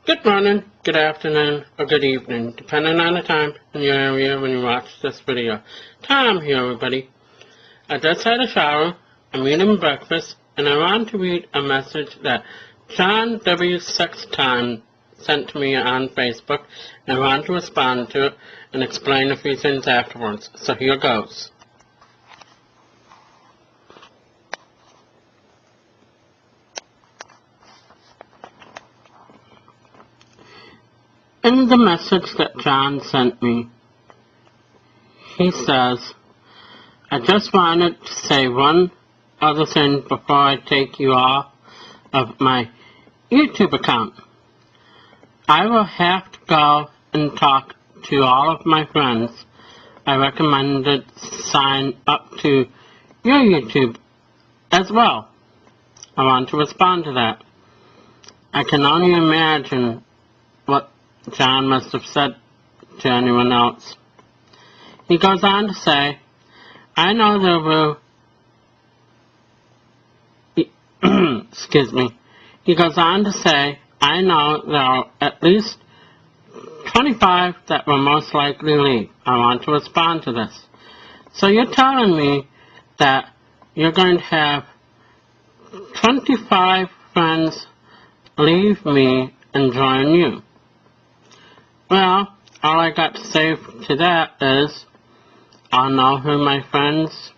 Good morning, good afternoon, or good evening, depending on the time in your area when you watch this video. Tom here, everybody. I just had a shower, I'm eating breakfast, and I want to read a message that John W Sexton sent to me on Facebook, and I want to respond to it and explain a few things afterwards. So here goes. In the message that John sent me, he says, I just wanted to say one other thing before I take you off of my YouTube account. I will have to go and talk to all of my friends. I recommended sign up to your YouTube as well. I want to respond to that. I can only imagine what John must have said to anyone else. He goes on to say, I know there will... excuse me. He goes on to say, I know there are at least 25 that will most likely leave. I want to respond to this. So you're telling me that you're going to have 25 friends leave me and join you. Well, all I got to say to that is, I'll know who my friends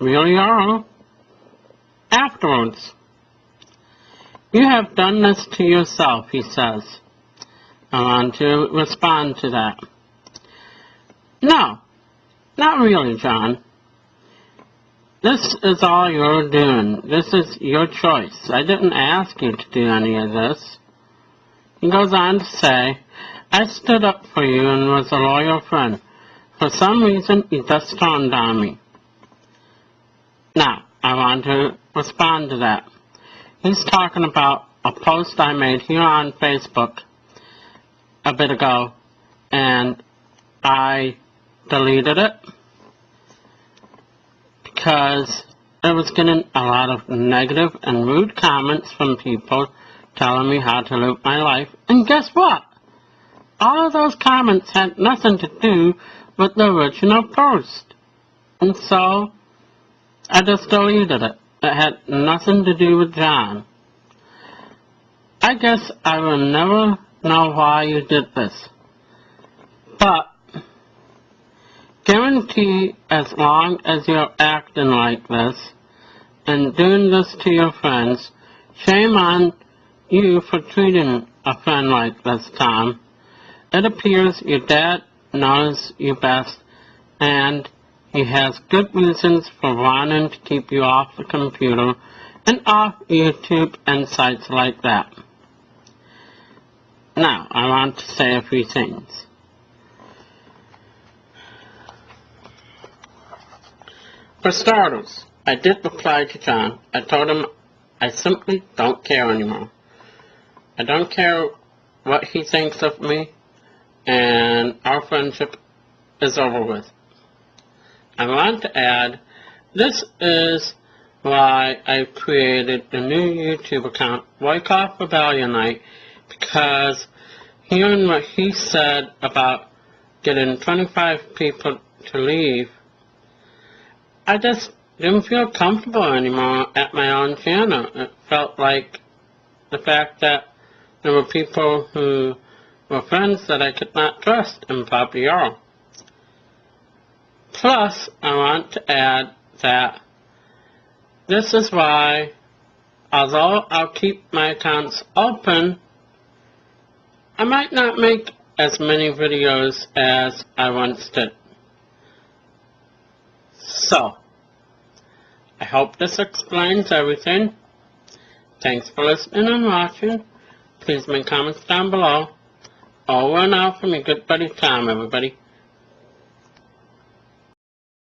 really are afterwards. You have done this to yourself, he says. I want to respond to that. No, not really, John. This is all you're doing. This is your choice. I didn't ask you to do any of this. He goes on to say, I stood up for you and was a loyal friend. For some reason, you just turned on me. Now, I want to respond to that. He's talking about a post I made here on Facebook a bit ago, and I deleted it because I was getting a lot of negative and rude comments from people telling me how to live my life. And guess what? All of those comments had nothing to do with the original post. And so, I just deleted it. It had nothing to do with John. I guess I will never know why you did this. But, guarantee as long as you're acting like this, and doing this to your friends, shame on you for treating a friend like this, Tom. It appears your dad knows you best, and he has good reasons for wanting to keep you off the computer and off YouTube and sites like that. Now, I want to say a few things. For starters, I did reply to John. I told him I simply don't care anymore. I don't care what he thinks of me, and our friendship is over with. I want to add, this is why I created a new YouTube account, Wake Off Rebellion Night, because hearing what he said about getting 25 people to leave, I just didn't feel comfortable anymore at my own channel. It felt like the fact that there were people who were friends that I could not trust, and probably are. Plus, I want to add that this is why, although I'll keep my accounts open, I might not make as many videos as I once did. So, I hope this explains everything. Thanks for listening and watching. Please make comments down below. Over and out from your good buddy Tom, everybody.